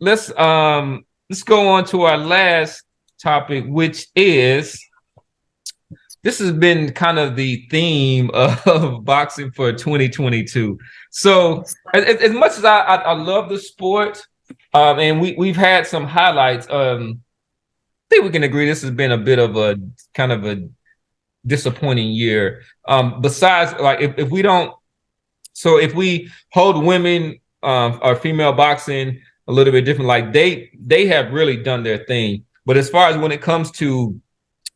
let's go on to our last topic, which is this has been kind of the theme of boxing for 2022. So as much as I love the sport, and we've had some highlights. I think we can agree this has been a bit of a kind of a disappointing year. Besides, like if we don't, so if we hold women or female boxing a little bit different, like they have really done their thing. But as far as when it comes to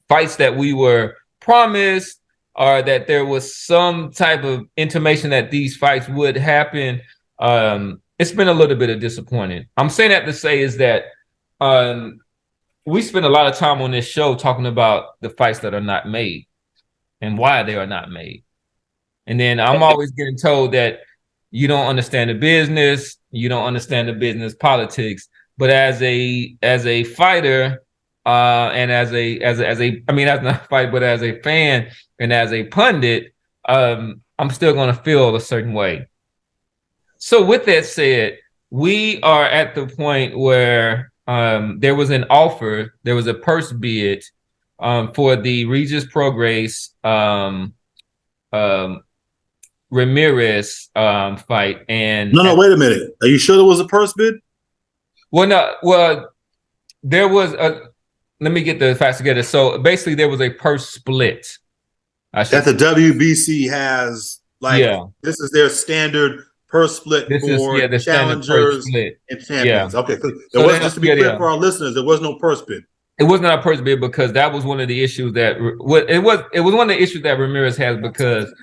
fights that we were promised or that there was some type of intimation that these fights would happen, it's been a little bit of disappointing. I'm saying that to say is that we spend a lot of time on this show talking about the fights that are not made and why they are not made. And then I'm always getting told that you don't understand the business, you don't understand the business politics. But as a fighter, and as a I mean as not a fighter, but as a fan and as a pundit, I'm still gonna feel a certain way. So with that said, we are at the point where there was an offer, there was a purse bid for the Regis Prograis Ramirez fight. And no, wait a minute. Are you sure there was a purse bid? Well, there was a. Let me get the facts together. So basically, there was a purse split. That the WBC has, like, this is their standard purse split for the challengers and champions. Yeah. Okay, there was, just to be clear for our listeners, there was no purse bid. It was not a purse bid because that was one of the issues that it was one of the issues that Ramirez has because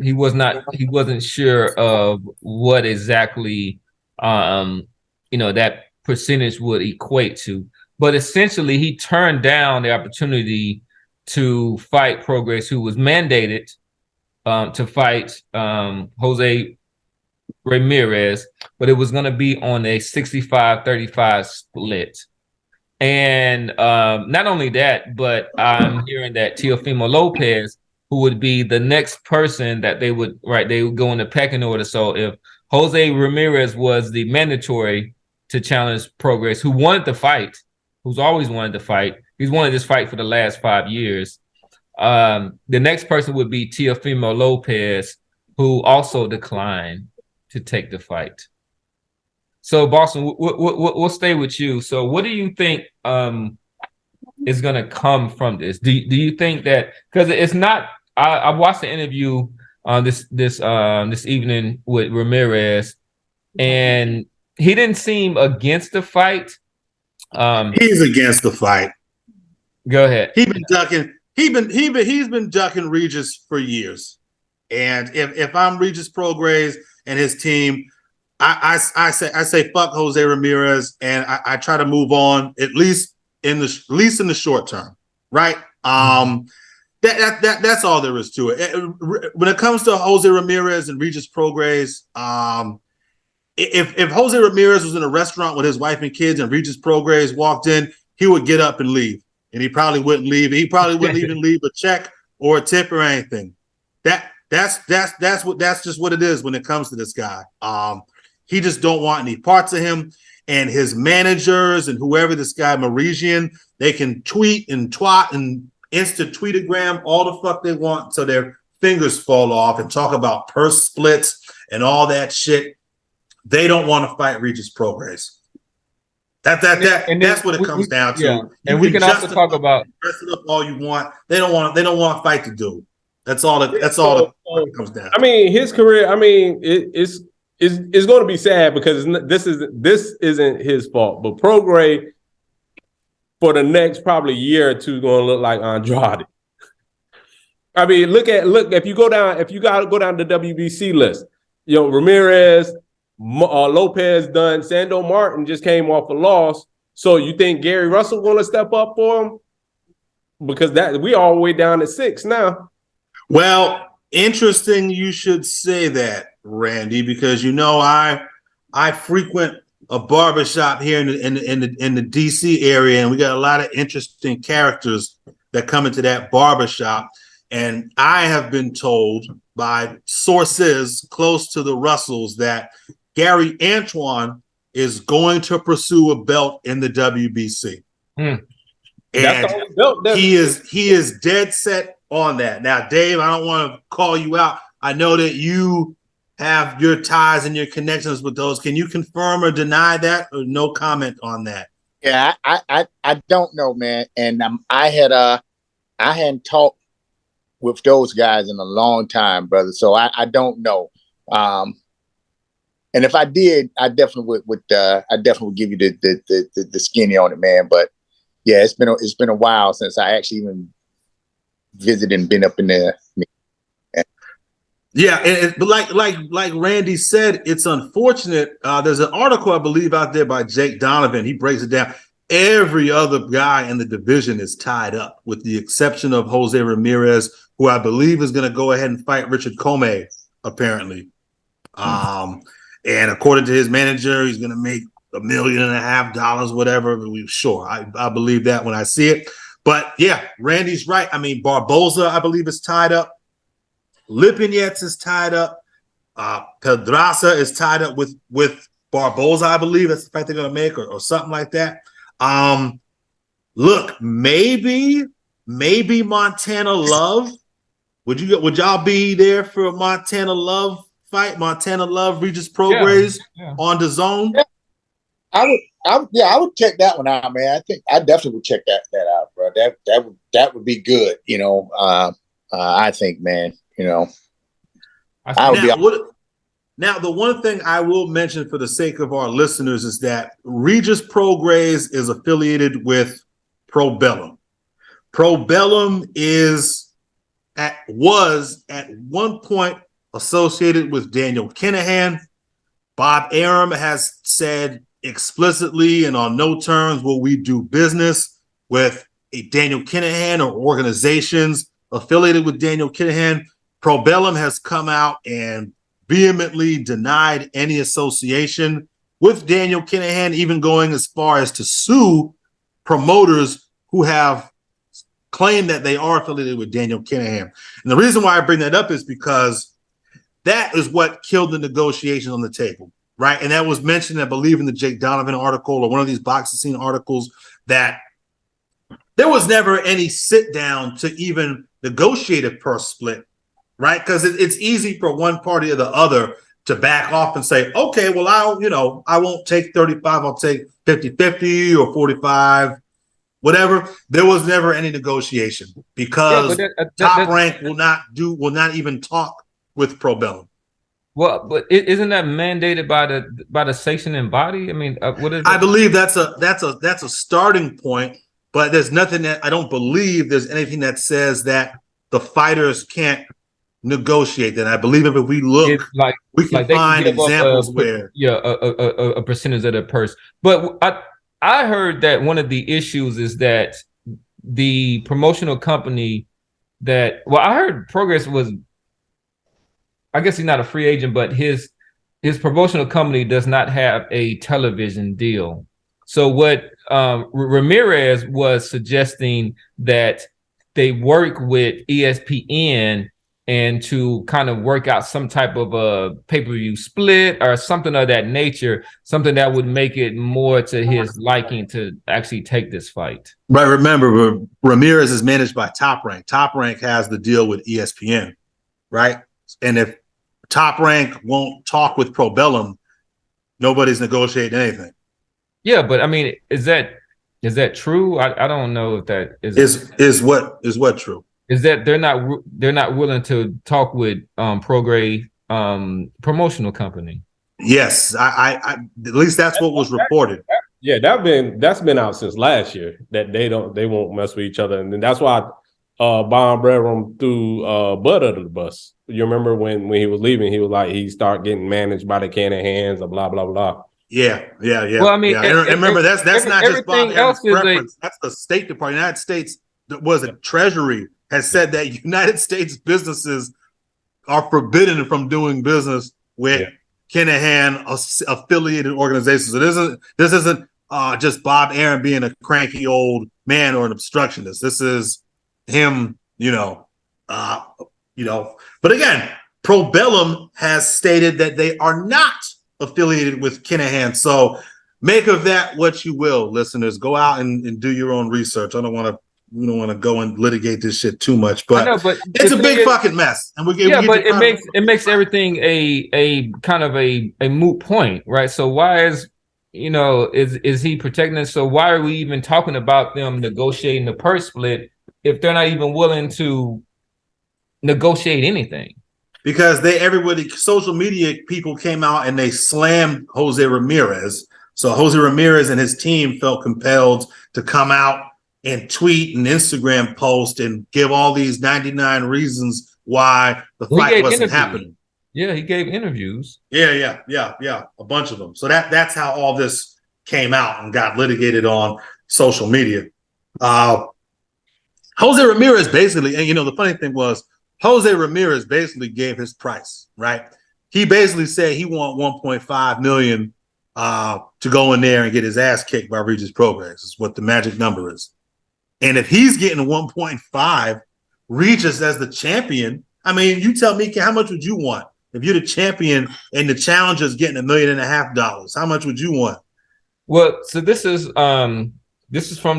he wasn't sure of what exactly that percentage would equate to. But essentially, he turned down the opportunity to fight Prograis, who was mandated to fight Jose Ramirez, but it was going to be on a 65-35 split. And not only that, but I'm hearing that Teofimo Lopez, who would be the next person that they would go in the pecking order. So if Jose Ramirez was the mandatory to challenge Prograis, who wanted to fight, who's always wanted to fight. He's wanted this fight for the last 5 years. The next person would be Teofimo Lopez, who also declined to take the fight. So, Boston, we'll stay with you. So, what do you think is going to come from this? Do you think that because it's not? I watched the interview this evening with Ramirez, and he didn't seem against the fight. He's against the fight. Go ahead. He's been ducking. He's been ducking Regis for years. And if I'm Regis Prograis and his team, I say fuck Jose Ramirez, and I try to move on at least in the short term, right? That's all there is to it. When it comes to Jose Ramirez and Regis Prograis, If Jose Ramirez was in a restaurant with his wife and kids and Regis Prograis walked in, he would get up and leave. And he probably wouldn't leave. He probably wouldn't even leave a check or a tip or anything. That's just what it is when it comes to this guy. He just don't want any parts of him. And his managers and whoever this guy, Marisian, they can tweet and twat and instant tweetagram all the fuck they want so their fingers fall off and talk about purse splits and all that shit. They don't want to fight Regis Prograis. That's what it comes down to. Yeah. And we can also talk about dress it up all you want. They don't want to fight the dude. That's all it comes down to. I mean, his career, it's going to be sad because this isn't his fault. But Prograis for the next probably year or two is going to look like Andrade. I mean, look if you got to go down the WBC list, Ramirez, Lopez done. Sando Martin just came off a loss. So you think Gary Russell going to step up for him? Because we all the way down to 6 now. Well, interesting you should say that, Randy, because I frequent a barbershop here in the DC area, and we got a lot of interesting characters that come into that barbershop. And I have been told by sources close to the Russells that Gary Antoine is going to pursue a belt in the WBC. Mm. And he is dead set on that. Now, Dave, I don't want to call you out. I know that you have your ties and your connections with those. Can you confirm or deny that, or no comment on that? Yeah, I don't know, man. And I hadn't talked with those guys in a long time, brother. So I don't know. And if I did, I definitely would give you the skinny on it, man. But yeah, it's been a while since I actually even visited and been up in there. Yeah, but like Randy said, it's unfortunate. There's an article, I believe, out there by Jake Donovan. He breaks it down. Every other guy in the division is tied up, with the exception of Jose Ramirez, who I believe is going to go ahead and fight Richard Comey, apparently. And according to his manager, he's going to make $1.5 million, whatever. Sure, I believe that when I see it. But yeah, Randy's right. I mean, Barboza, I believe, is tied up. Lipinets is tied up. Pedraza is tied up with Barboza, I believe. That's the fight they're going to make, or something like that. Look, maybe Montana Love. Would y'all be there for a Montana Love fight? Montana Love, Regis Prograis on the zone. Yeah. I would check that one out, man. I think I definitely would check that out, bro. That would be good. You know, I think, man. You know, Now, the one thing I will mention for the sake of our listeners is that Regis Prograis is affiliated with Probellum. Probellum was at one point associated with Daniel Kinahan. Bob Arum has said explicitly and on no terms will we do business with a Daniel Kinahan or organizations affiliated with Daniel Kinahan. Probellum has come out and vehemently denied any association with Daniel Kinahan, even going as far as to sue promoters who have claimed that they are affiliated with Daniel Kinahan. And the reason why I bring that up is because that is what killed the negotiations on the table, right? And that was mentioned, I believe, in the Jake Donovan article or one of these boxing scene articles, that there was never any sit down to even negotiate a purse split, right? Because it's easy for one party or the other to back off and say, okay, well, I won't take 35, I'll take 50-50 or 45, whatever. There was never any negotiation because Top Rank will not even talk with Probellum. Well, but isn't that mandated by the sanctioning body? I mean, what is it? I believe that's a starting point, but there's nothing that I don't believe there's anything that says that the fighters can't negotiate that. I believe if we look, we can find examples where a percentage of the purse. But I heard that one of the issues is that the promotional company I heard Progress was, I guess he's not a free agent, but his promotional company does not have a television deal. So what Ramirez was suggesting that they work with ESPN and to kind of work out some type of a pay-per-view split or something of that nature, something that would make it more to his liking to actually take this fight. Right. Remember, Ramirez is managed by Top Rank. Top Rank has the deal with ESPN, right? And if Top Rank won't talk with Probellum, nobody's negotiating anything. Yeah, but I mean, is that true? I don't know if that is what true. Is that they're not willing to talk with Prograis promotional company. Yes, I at least that's what was reported. That's been out since last year that they won't mess with each other, and then that's why Von Brerum threw Bud under the bus. You remember when he was leaving, he was like he started getting managed by the Canahans or blah blah blah. Yeah. Well, I mean, and remember that's not just Bob Arum's preference. That's the State Department. United States Treasury has said that United States businesses are forbidden from doing business with Kinahan affiliated organizations. So this isn't just Bob Arum being a cranky old man or an obstructionist. This is him, but again, Probellum has stated that they are not affiliated with Kinahan. So make of that what you will, listeners. Go out and do your own research. We don't want to go and litigate this shit too much, but, but it's a big fucking mess. And it makes everything a kind of a moot point, right? So why is he protecting us? So why are we even talking about them negotiating the purse split if they're not even willing to negotiate anything? Because social media people came out and they slammed Jose Ramirez. So Jose Ramirez and his team felt compelled to come out and tweet and Instagram post and give all these 99 reasons why the fight wasn't happening. Yeah, he gave interviews. Yeah. A bunch of them. So that's how all this came out and got litigated on social media. Jose Ramirez basically, and the funny thing was, Jose Ramirez basically gave his price, right? He basically said he want 1.5 million to go in there and get his ass kicked by Regis Prograis. Is what the magic number is. And if he's getting 1.5, Regis as the champion, I mean, you tell me, how much would you want? If you're the champion and the challenger's getting $1.5 million, how much would you want? Well, so this is from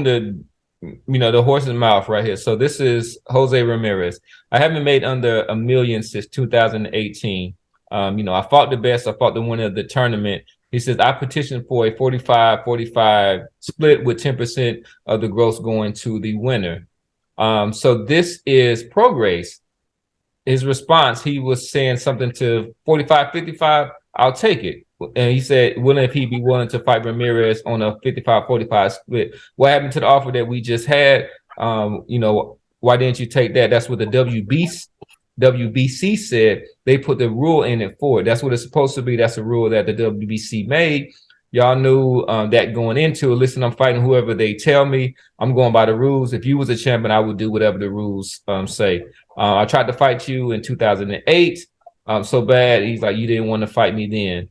the the horse's mouth right here. So this is Jose Ramirez. I haven't made under $1 million since 2018. I fought the best. I fought the winner of the tournament. He says, I petitioned for a 45-45 split with 10% of the gross going to the winner. So this is Prograis. His response, he was saying something to 45-55, I'll take it. And he said, if he be willing to fight Ramirez on a 55-45 split? What happened to the offer that we just had? Why didn't you take that? That's what the WBC said. They put the rule in it for it. That's what it's supposed to be. That's a rule that the WBC made. Y'all knew that going into it. Listen, I'm fighting whoever they tell me. I'm going by the rules. If you was a champion, I would do whatever the rules say. I tried to fight you in 2008 so bad. He's like, you didn't want to fight me then.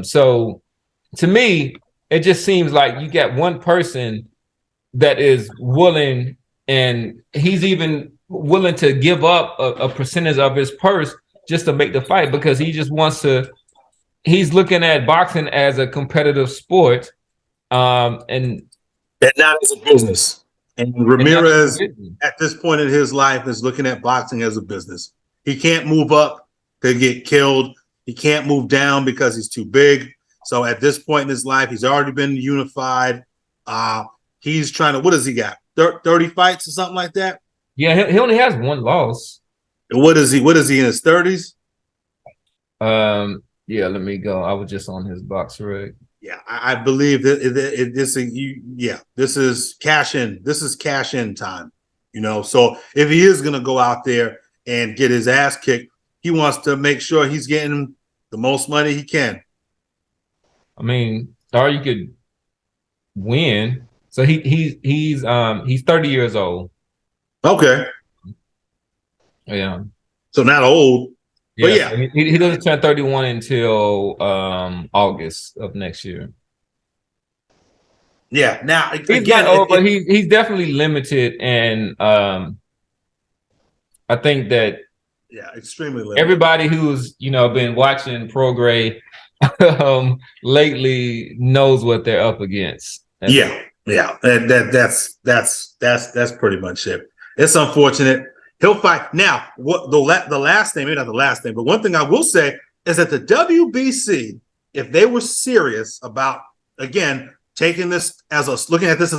So to me, it just seems like you got one person that is willing, and he's even willing to give up a percentage of his purse just to make the fight, because he just wants to. He's looking at boxing as a competitive sport, and not as a business. And Ramirez, at this point in his life, is looking at boxing as a business. He can't move up to get killed. He can't move down because he's too big. So at this point in his life, he's already been unified. He's trying to, what does he got? 30 fights or something like that? Yeah, he only has one loss. What is he in his 30s? Yeah, let me go. I was just on his box rig. Yeah, I believe that this is cash in. This is cash in time. So if he is going to go out there and get his ass kicked, he wants to make sure he's getting the most money he can. I mean, or you could win. So he's 30 years old. Okay. Yeah. So not old. But yeah. He doesn't turn 31 until August of next year. Yeah. Now he's not old, but he's definitely limited, and I think that extremely limited. Everybody who's been watching Prograis lately knows what they're up against. Yeah. That's pretty much it. It's unfortunate. He'll fight. Now, what the last thing, maybe not the last thing, but one thing I will say is that the WBC, if they were serious about, again, looking at this as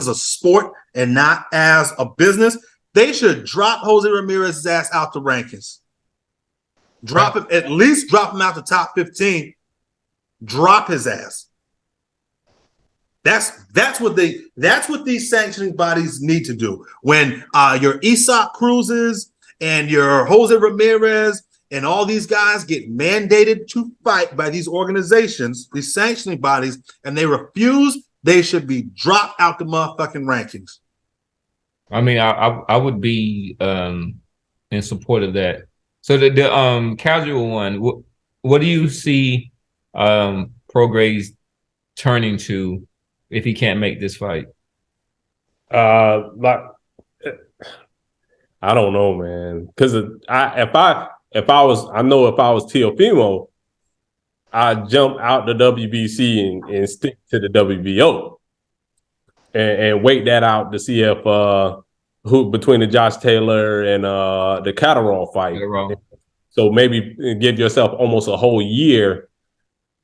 a sport and not as a business, they should drop Jose Ramirez's ass out the rankings. Drop him, at least drop him out the top 15. Drop his ass. That's what these sanctioning bodies need to do. When your Isak Cruzes and your Jose Ramirez and all these guys get mandated to fight by these organizations, these sanctioning bodies, and they refuse, they should be dropped out the motherfucking rankings. I mean, I would be in support of that. So the casual one, what do you see Prograis turning to if he can't make this fight? I don't know, man. Because if I was Teofimo, I jump out the WBC and stick to the WBO and wait that out to see if who between the Josh Taylor and the Catterall fight. So maybe give yourself almost a whole year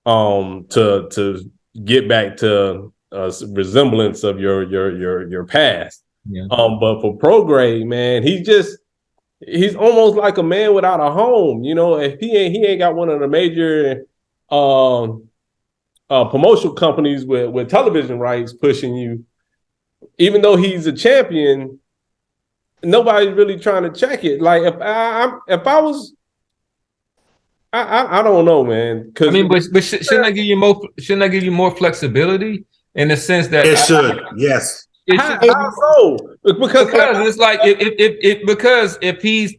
to get back to a resemblance of your past. Yeah. But for Prograis, man, he's almost like a man without a home. You know, if he ain't got one of the major promotional companies with television rights pushing you, even though he's a champion, nobody's really trying to check it. Like if I was, I don't know, man. I mean, but shouldn't I give you more? Shouldn't I give you more flexibility in the sense that it should? Yes. How so? Because it's like because if he's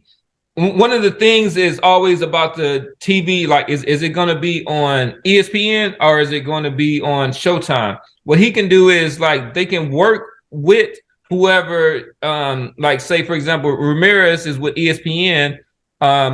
one of the things is always about the TV, like is it going to be on ESPN or is it going to be on Showtime? What he can do is like they can work with whoever, like say for example, Ramirez is with ESPN,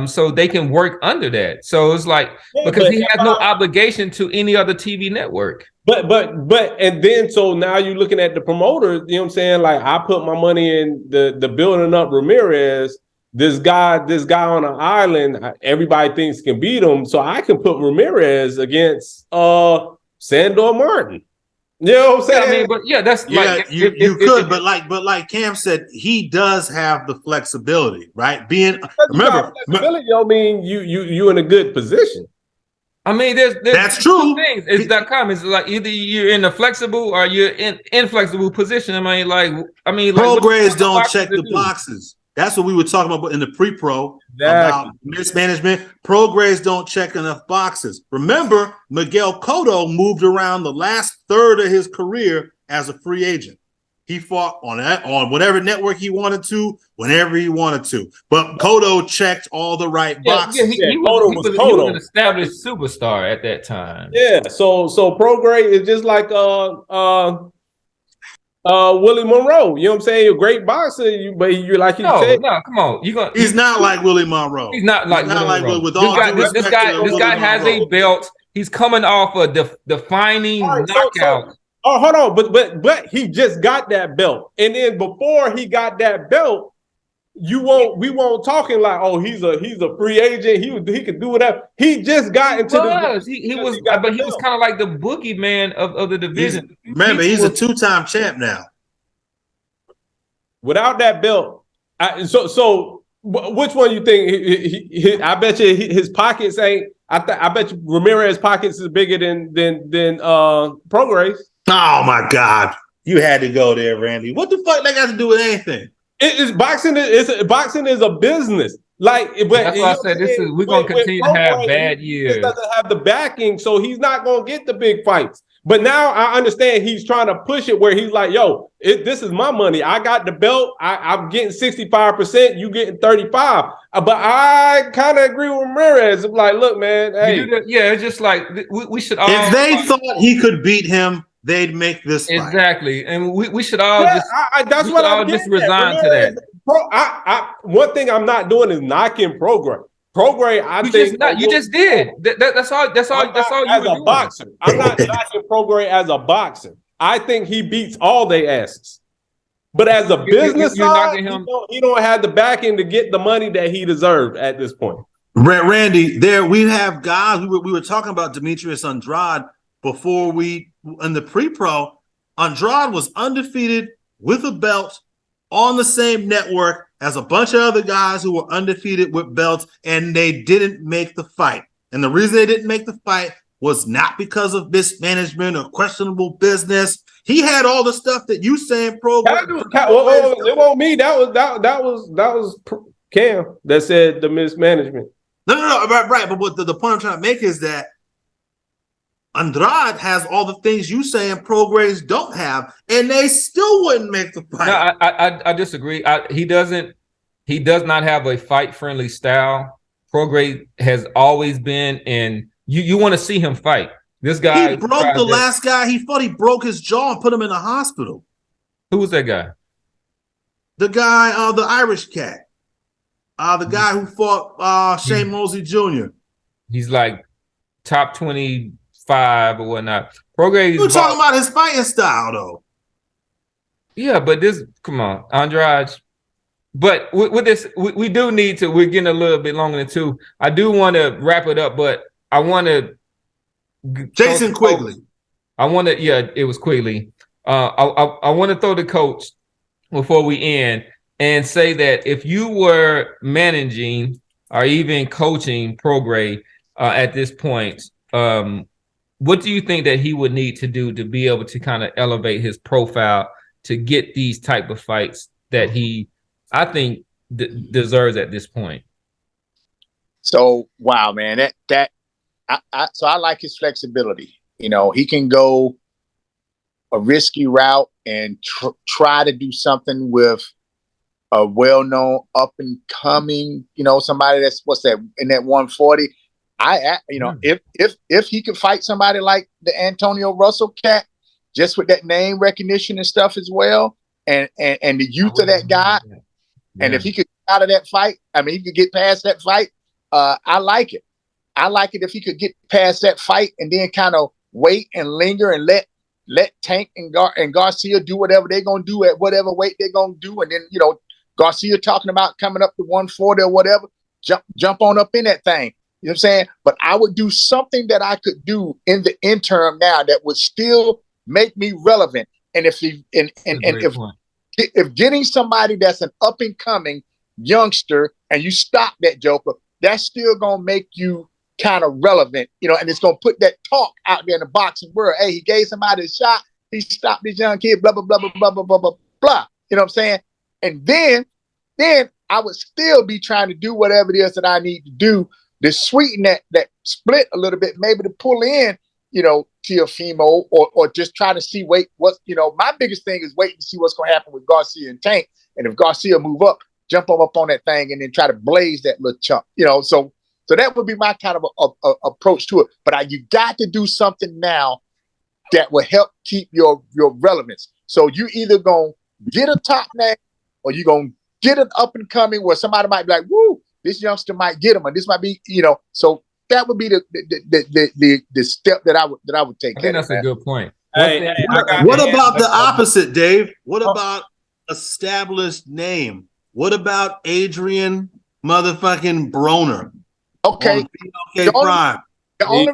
so they can work under that. So it's like because he has no obligation to any other TV network. But and then so now you're looking at the promoters, you know what I'm saying? Like I put my money in the building up Ramirez. This guy on an island, everybody thinks can beat him. So I can put Ramirez against Sandor Martin. You know what I'm saying? I mean, but yeah, that's like you could, but like Cam said, he does have the flexibility, right? Remember, flexibility don't mean you in a good position. I mean, there's that's true. Things. It's.com. It's like either you're in a flexible or you're in inflexible position. Prograis don't check the boxes. That's what we were talking about in the pre-pro about mismanagement. Prograis don't check enough boxes. Remember, Miguel Cotto moved around the last third of his career as a free agent. He fought on whatever network he wanted to, whenever he wanted to. But Cotto checked all the right boxes. He was an established superstar at that time. Yeah. So Prograis is just like Willie Monroe, you know what I'm saying? You're a great boxer, but you're like you said. No, come on. He's not like Willie Monroe. He's not like Willie Monroe. With all this guy has a belt. He's coming off a defining knockout. Hold on, but he just got that belt, and then before he got that belt, we won't talking like, oh, he's a free agent. He could do whatever. He just got into he was kind of like the boogeyman of the division. Remember, he's a two-time champ now. Without that belt, so which one you think? I bet you his pockets ain't. I bet you Ramirez's pockets is bigger than Prograis. Oh my God, you had to go there, Randy. What the fuck that got to do with anything? Boxing is a business. Like, but that's why I said we're gonna continue to have bad years. He doesn't have the backing, so he's not gonna get the big fights. But now I understand he's trying to push it where he's like, yo, this is my money. I got the belt. I'm getting 65%. You getting 35. But I kind of agree with Ramirez. I'm like, look, man, hey, it's just like we should all. If they thought he could beat him, they'd make this fight. Exactly, and we should all just resign to that. One thing I'm not doing is knocking Prograis. Prograis, you just did. That's all you as were a doing. boxer. I'm not knocking Prograis as a boxer. I think he beats all their asses. But as a business side, he don't have the backing to get the money that he deserved at this point. Randy, we have guys. We were talking about Demetrius Andrade before in the pre-pro. Andrade was undefeated with a belt on the same network as a bunch of other guys who were undefeated with belts, and they didn't make the fight. And the reason they didn't make the fight was not because of mismanagement or questionable business. He had all the stuff that you saying, Prograis. It wasn't me. That was Cam that said the mismanagement. No, right. But what the point I'm trying to make is that Andrade has all the things you saying Prograis don't have, and they still wouldn't make the fight. No, I disagree. He does not have a fight-friendly style. Prograis has always been, and you want to see him fight. This guy, he broke the last guy he fought. He broke his jaw and put him in the hospital. Who was that guy? The guy, the Irish cat, the guy who fought Shane Mosley Jr. He's like top 25 or whatnot. Prograis. We're talking about his fighting style, though. Yeah, but come on, Andrade. But with this, we do need to. We're getting a little bit longer than 2. I do want to wrap it up, but I want to. Jason Quigley. I want to. Yeah, it was Quigley. I want to throw the coach before we end and say that if you were managing or even coaching Prograis at this point, what do you think that he would need to do to be able to kind of elevate his profile to get these type of fights that he, I think, deserves at this point? So, wow, man, so I like his flexibility. You know, he can go a risky route and try to do something with a well-known up-and-coming, somebody that's in that 140. If he could fight somebody like the Antonio Russell cat, just with that name recognition and stuff as well, and the youth of that guy, and if he could get out of that fight, he could get past that fight. I like it. I like it if he could get past that fight and then kind of wait and linger and let Tank and Garcia do whatever they're gonna do at whatever weight they're gonna do, and then Garcia talking about coming up to 140 or whatever, jump on up in that thing. You know what I'm saying? But I would do something that I could do in the interim now that would still make me relevant. And if getting somebody that's an up and coming youngster and you stop that joker, that's still gonna make you kind of relevant, and it's gonna put that talk out there in the boxing world. Hey, he gave somebody a shot, he stopped this young kid, blah blah blah blah blah blah blah blah blah. You know what I'm saying? And then I would still be trying to do whatever it is that I need to do to sweeten that split a little bit, maybe to pull in, Teofimo or just try to see my biggest thing is waiting to see what's gonna happen with Garcia and Tank. And if Garcia move up, jump up on that thing and then try to blaze that little chunk, So that would be my kind of approach to it. But you got to do something now that will help keep your relevance. So you either gonna get a top name or you gonna get an up and coming where somebody might be like, "Woo, this youngster might get him," or this might be, So that would be the step that I would take. I think that's a good point. What about the opposite, Dave? What about established name? What about Adrian motherfucking Broner? Okay. The only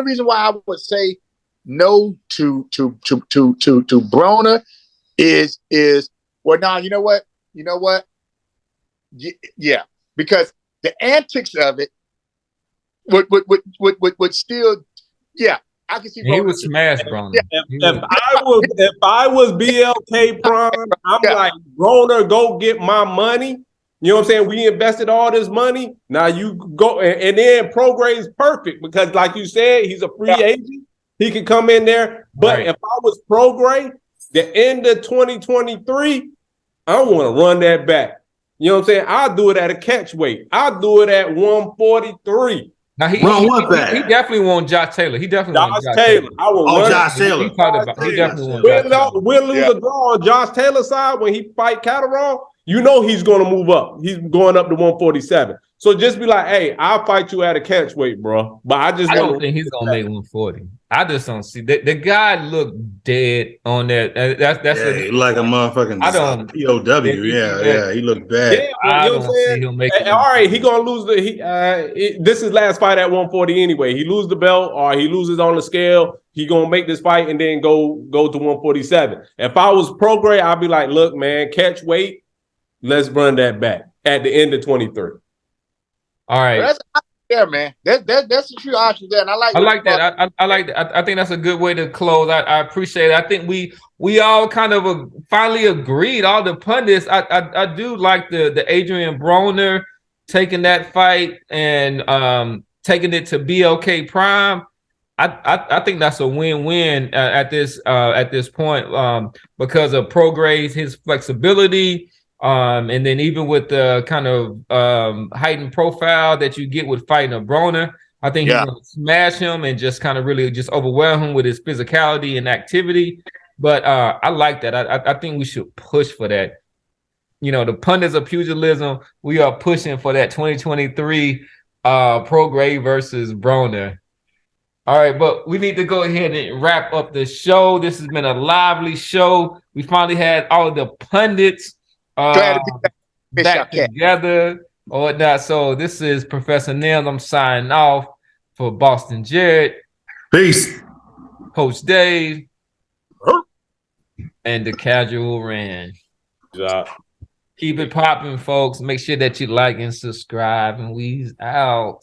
reason why I would say no to Broner is now you know what? Yeah, because the antics of it would still, I can see. He would smash Broner. Yeah. If I was BLK Prime, I'm like, Broner, go get my money. You know what I'm saying? We invested all this money. Now you go, and then Prograis is perfect because, like you said, he's a free agent. He can come in there. But if I was Prograis, the end of 2023, I want to run that back. You know what I'm saying? I'll do it at a catch weight. I'll do it at 143. Now he definitely wants Josh Taylor. He definitely wants Josh Taylor. I will run Josh Taylor. He definitely wants Josh Taylor. We'll lose a draw on Josh Taylor's side when he fight Catterall. He's going to move up. He's going up to 147. So just be like, hey, I'll fight you at a catch weight, bro. But I don't think he's going to make 140. I just don't see the guy look dead on that. He like a motherfucking POW. Yeah, he looked bad. Yeah, I don't see him making. All right, he gonna lose this is last fight at 140 anyway. He lose the belt or he loses on the scale. He gonna make this fight and then go to 147. If I was Prograis, I'd be like, look, man, catch weight. Let's run that back at the end of 23. All right. Man. That's a few options there, and I like that. I like that. I think that's a good way to close. I appreciate it. I think we all kind of finally agreed. All the pundits. I do like the Adrian Broner taking that fight and taking it to BLK Prime. I think that's a win-win at this point because of Prograis, his flexibility. And then even with the kind of heightened profile that you get with fighting a Broner, I think he's going to smash him and just kind of really just overwhelm him with his physicality and activity. But I like that. I think we should push for that. The pundits of pugilism, we are pushing for that 2023 Prograis versus Broner. All right, but we need to go ahead and wrap up the show. This has been a lively show. We finally had all the pundits Glad to be back together or whatnot. So this is Professor Nails. I'm signing off for Boston Jared. Peace. Coach Dave. And the Casual Rand. Keep it popping, folks. Make sure that you like and subscribe. And we's out.